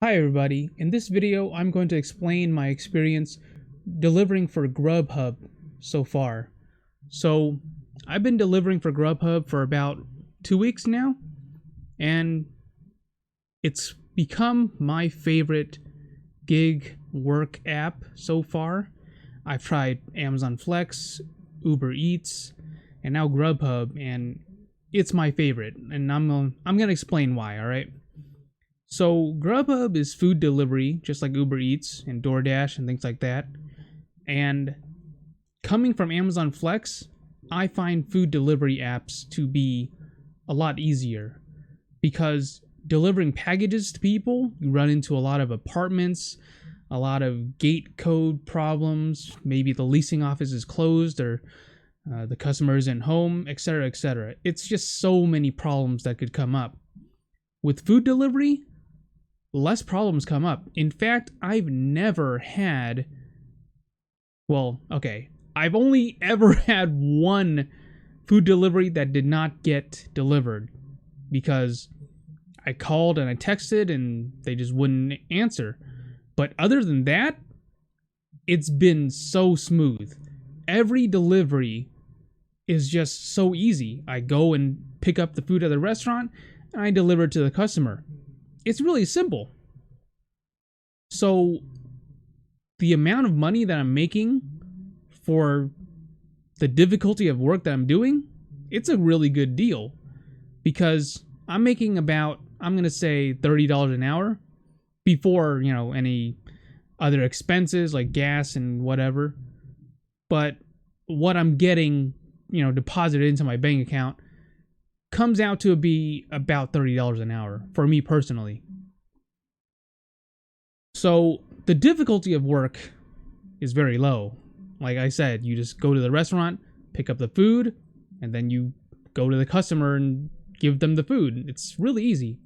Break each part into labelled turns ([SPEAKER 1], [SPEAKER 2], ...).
[SPEAKER 1] Hi everybody, in this video I'm going to explain my experience delivering for GrubHub so far. So I've been delivering for GrubHub for about 2 weeks now, and it's become my favorite gig work app so far. I've tried Amazon Flex, Ubereats, and now GrubHub, and it's my favorite, and I'm gonna explain why, alright? So Grubhub is food delivery, just like Uber Eats and DoorDash and things like that. And coming from Amazon Flex, I find food delivery apps to be a lot easier because delivering packages to people, you run into a lot of apartments, a lot of gate code problems. Maybe the leasing office is closed or the customer isn't home, etc., etc. It's just so many problems that could come up. With food delivery, less problems come up. In fact, I've never had, I've only ever had one food delivery that did not get delivered because I called and I texted and they just wouldn't answer. But other than that, it's been so smooth. Every delivery is just so easy. I go and pick up the food at the restaurant and I deliver it to the customer. It's really simple. So the amount of money that I'm making for the difficulty of work that I'm doing, it's a really good deal because I'm making about, I'm going to say $30 an hour before, any other expenses like gas and whatever. But what I'm getting, deposited into my bank account comes out to be about $30 an hour for me personally. So the difficulty of work is very low. Like I said, you just go to the restaurant, pick up the food, and then you go to the customer and give them the food. It's really easy.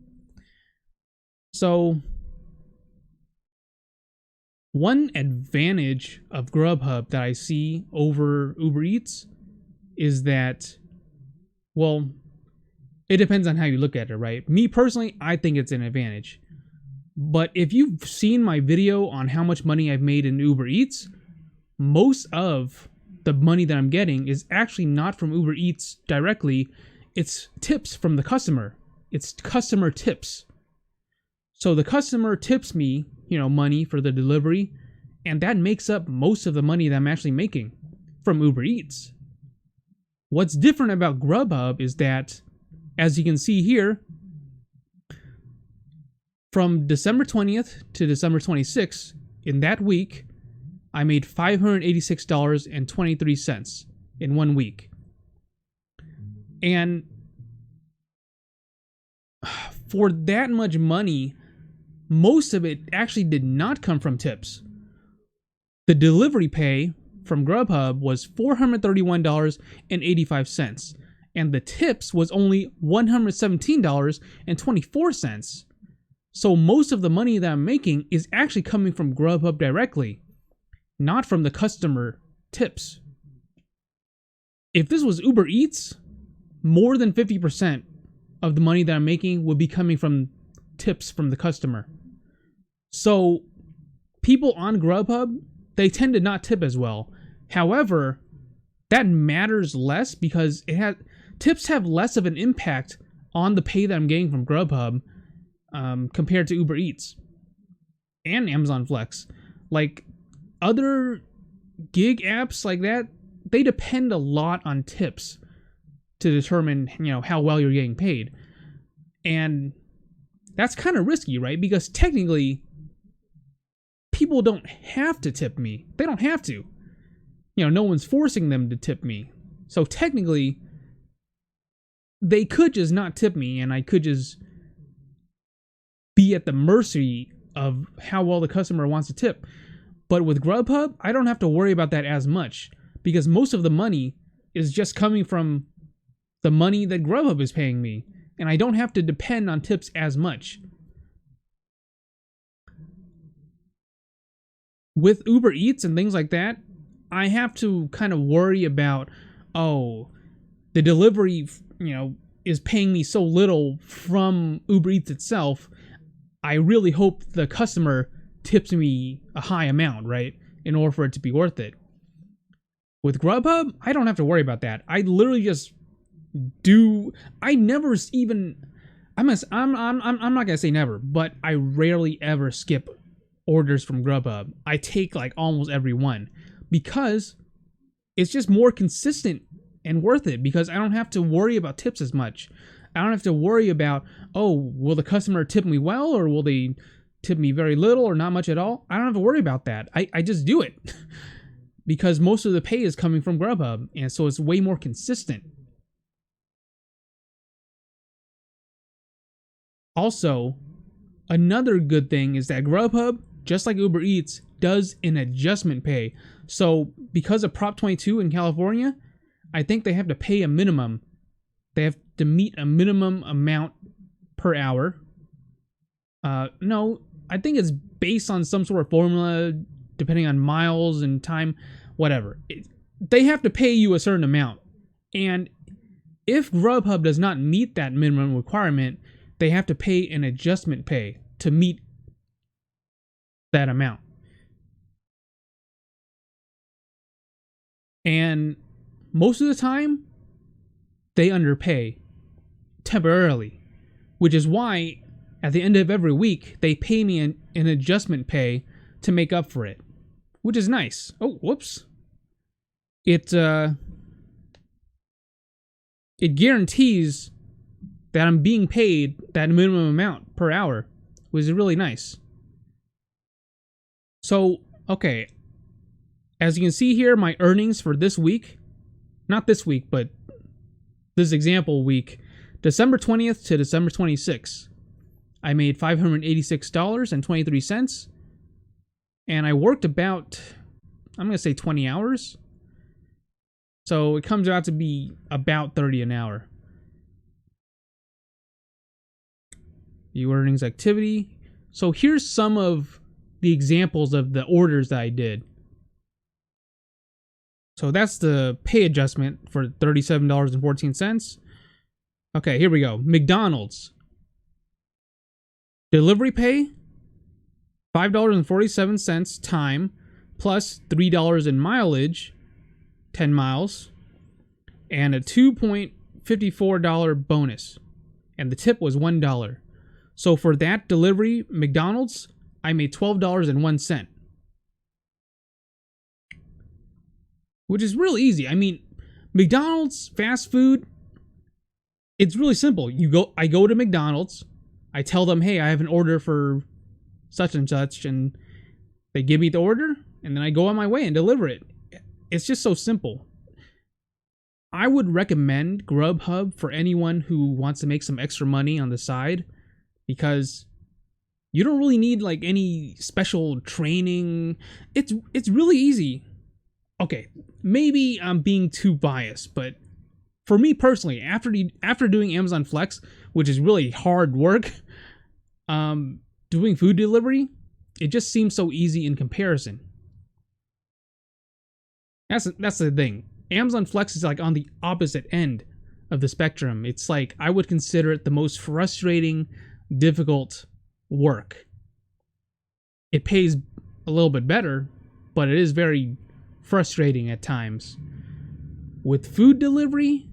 [SPEAKER 1] So one advantage of GrubHub that I see over Uber Eats is that, well, it depends on how you look at it, right? Me personally, I think it's an advantage. But if you've seen my video on how much money I've made in Uber Eats, most of the money that I'm getting is actually not from Uber Eats directly. It's tips from the customer. It's customer tips. So the customer tips me, money for the delivery, and that makes up most of the money that I'm actually making from Uber Eats. What's different about GrubHub is that, as you can see here, from December 20th to December 26th, in that week, I made $586.23 in 1 week. And for that much money, most of it actually did not come from tips. The delivery pay from GrubHub was $431.85, and the tips was only $117.24. So most of the money that I'm making is actually coming from GrubHub directly, not from the customer tips. If this was Uber Eats, more than 50% of the money that I'm making would be coming from tips from the customer. So people on GrubHub, they tend to not tip as well. However, that matters less because tips have less of an impact on the pay that I'm getting from GrubHub compared to Uber Eats and Amazon Flex. Like other gig apps like that, they depend a lot on tips to determine, how well you're getting paid. And that's kind of risky, right? Because technically, people don't have to tip me. They don't have to. No one's forcing them to tip me. So technically, they could just not tip me and I could just be at the mercy of how well the customer wants to tip. But with GrubHub, I don't have to worry about that as much because most of the money is just coming from the money that GrubHub is paying me, and I don't have to depend on tips as much. With Uber Eats and things like that, I have to kind of worry about, the delivery, is paying me so little from Uber Eats itself. I really hope the customer tips me a high amount, right? In order for it to be worth it. With Grubhub, I don't have to worry about that. I literally just do. I never even. I'm not gonna say never, but I rarely ever skip orders from Grubhub. I take like almost every one because it's just more consistent and worth it, because I don't have to worry about tips as much. I don't have to worry about, oh, will the customer tip me well, or will they tip me very little or not much at all? I don't have to worry about that. I just do it because most of the pay is coming from Grubhub, and so it's way more consistent. Also, another good thing is that Grubhub, just like Uber Eats, does an adjustment pay. So because of Prop 22 in California, I think they have to pay a minimum. They have to meet a minimum amount per hour. No, I think it's based on some sort of formula, depending on miles and time, whatever. They have to pay you a certain amount. And if Grubhub does not meet that minimum requirement, they have to pay an adjustment pay to meet that amount. And most of the time, they underpay temporarily, which is why at the end of every week, they pay me an adjustment pay to make up for it, which is nice. Oh, whoops. It guarantees that I'm being paid that minimum amount per hour, which is really nice. So, okay. As you can see here, my earnings for this week, not this week, but this example week, December 20th to December 26th, I made $586.23, and I worked about, I'm going to say 20 hours. So it comes out to be about 30 an hour. View earnings activity. So here's some of the examples of the orders that I did. So that's the pay adjustment for $37.14. Okay, here we go. McDonald's. Delivery pay, $5.47 time, plus $3 in mileage, 10 miles, and a $2.54 bonus. And the tip was $1. So for that delivery, McDonald's, I made $12.01. Which is really easy. I mean, McDonald's fast food, it's really simple. I go to McDonald's, I tell them, hey, I have an order for such and such, and they give me the order, and then I go on my way and deliver it. It's just so simple. I would recommend GrubHub for anyone who wants to make some extra money on the side, because you don't really need like any special training. It's really easy. Okay, maybe I'm being too biased, but for me personally, after doing Amazon Flex, which is really hard work, doing food delivery, it just seems so easy in comparison. That's the thing. Amazon Flex is like on the opposite end of the spectrum. It's like I would consider it the most frustrating, difficult work. It pays a little bit better, but it is very frustrating at times. With food delivery,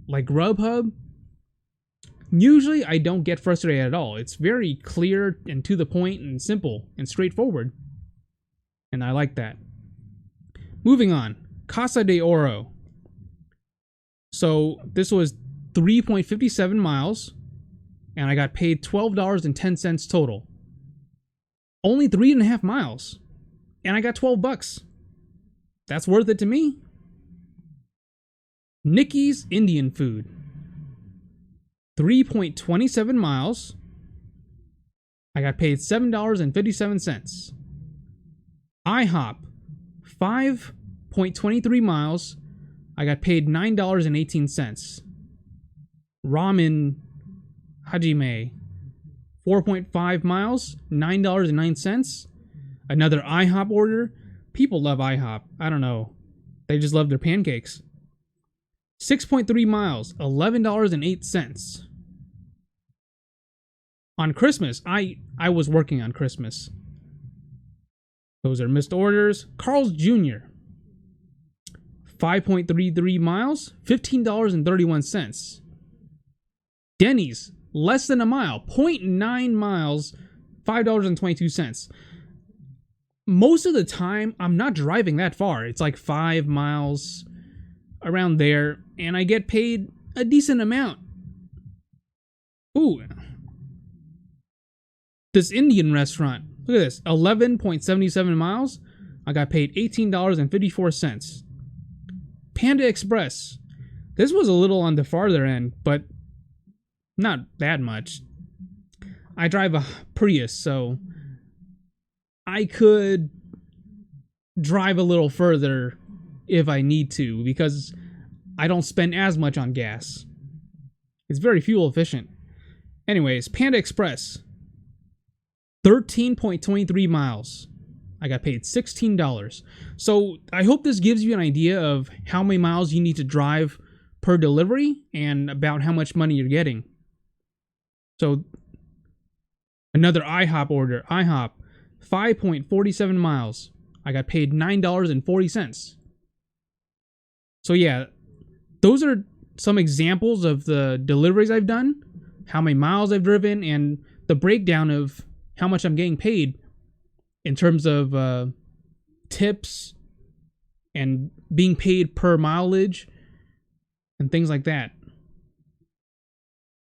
[SPEAKER 1] like Grubhub, usually I don't get frustrated at all. It's very clear and to the point and simple and straightforward. And I like that. Moving on. Casa De Oro. So this was 3.57 miles, and I got paid $12.10 total. Only 3.5 miles, and I got $12. That's worth it to me. Nikki's Indian Food. 3.27 miles. I got paid $7.57. IHOP. 5.23 miles. I got paid $9.18. Ramen Hajime. 4.5 miles. $9.09. Another IHOP order. People love IHOP. I don't know. They just love their pancakes. 6.3 miles. $11.08. On Christmas, I was working on Christmas. Those are missed orders. Carl's Jr. 5.33 miles, $15.31. Denny's, less than a mile, 0.9 miles, $5.22. Most of the time, I'm not driving that far. It's like 5 miles, around there, and I get paid a decent amount. Ooh. This Indian restaurant, look at this, 11.77 miles. I got paid $18.54. Panda Express. This was a little on the farther end, but not that much. I drive a Prius, so I could drive a little further if I need to, because I don't spend as much on gas. It's very fuel efficient. Anyways, Panda Express, 13.23 miles. I got paid $16. So I hope this gives you an idea of how many miles you need to drive per delivery and about how much money you're getting. So another IHOP order. IHOP, 5.47 miles. I got paid $9.40. So yeah, those are some examples of the deliveries I've done, how many miles I've driven, and the breakdown of how much I'm getting paid in terms of tips and being paid per mileage and things like that.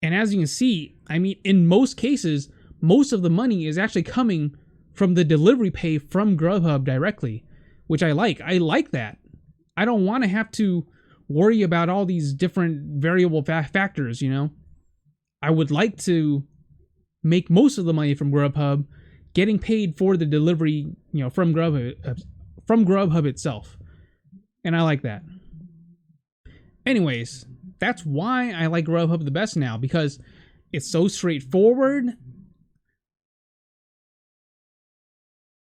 [SPEAKER 1] And as you can see, I mean, in most cases, most of the money is actually coming from the delivery pay from GrubHub directly, which I like. I like that. I don't want to have to worry about all these different variable factors, you know? I would like to make most of the money from GrubHub, getting paid for the delivery, you know, from GrubHub itself. And I like that. Anyways, that's why I like GrubHub the best now, because it's so straightforward.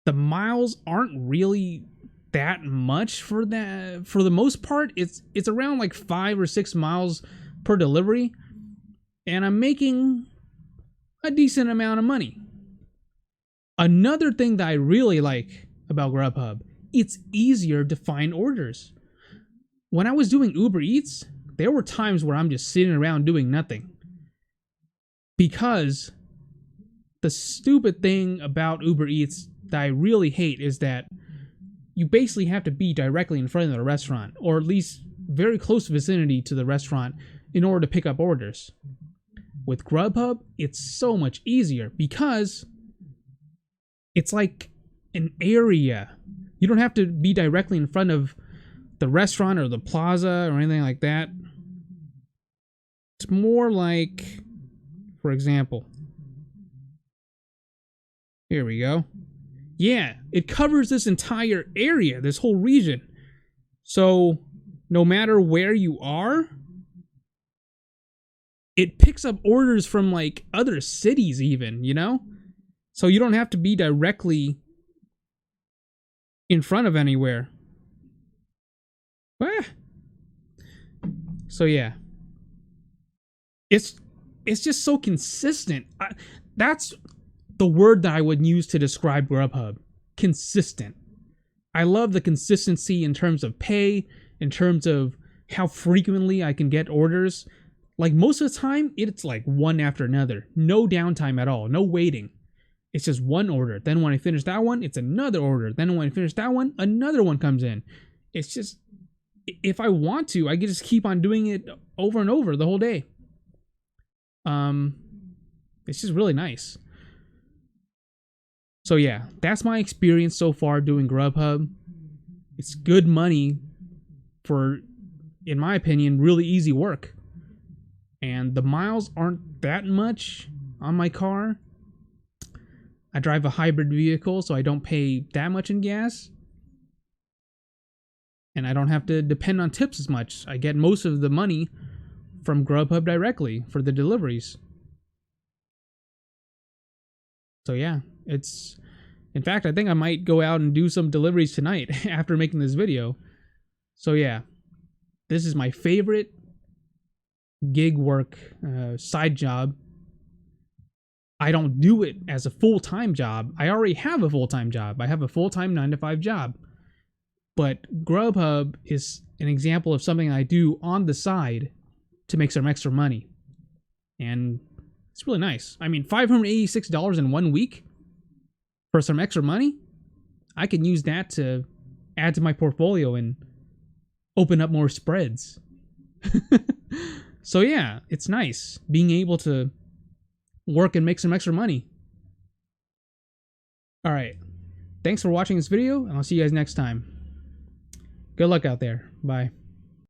[SPEAKER 1] The miles aren't really that much for that. For the most part, it's around like 5 or 6 miles per delivery, and I'm making a decent amount of money. Another thing that I really like about GrubHub, it's easier to find orders. When I was doing Ubereats, there were times where I'm just sitting around doing nothing, because the stupid thing about Ubereats that I really hate is that you basically have to be directly in front of the restaurant, or at least very close vicinity to the restaurant, in order to pick up orders. With GrubHub, it's so much easier because it's like an area. You don't have to be directly in front of the restaurant or the plaza or anything like that. It's more like, for example, here we go. Yeah, it covers this entire area, this whole region. So no matter where you are, it picks up orders from like other cities even, you know? So you don't have to be directly in front of anywhere. Ah. So yeah. It's just so consistent. That's the word that I would use to describe GrubHub. Consistent. I love the consistency in terms of pay, in terms of how frequently I can get orders. Like most of the time, it's like one after another. No downtime at all. No waiting. It's just one order. Then when I finish that one, it's another order. Then when I finish that one, another one comes in. It's just, if I want to, I can just keep on doing it over and over the whole day. It's just really nice. So yeah, that's my experience so far doing GrubHub. It's good money for, in my opinion, really easy work. And the miles aren't that much on my car. I drive a hybrid vehicle, so I don't pay that much in gas. And I don't have to depend on tips as much. I get most of the money from GrubHub directly for the deliveries. So yeah, it's... In fact, I think I might go out and do some deliveries tonight after making this video. So yeah, this is my favorite gig work side job. I don't do it as a full-time job. I already have a full-time job. I have a full-time 9-to-5 job. But GrubHub is an example of something I do on the side to make some extra money. And it's really nice. I mean, $586 in 1 week for some extra money? I can use that to add to my portfolio and open up more spreads. So yeah, it's nice being able to work and make some extra money. Alright, thanks for watching this video, and I'll see you guys next time. Good luck out there. Bye.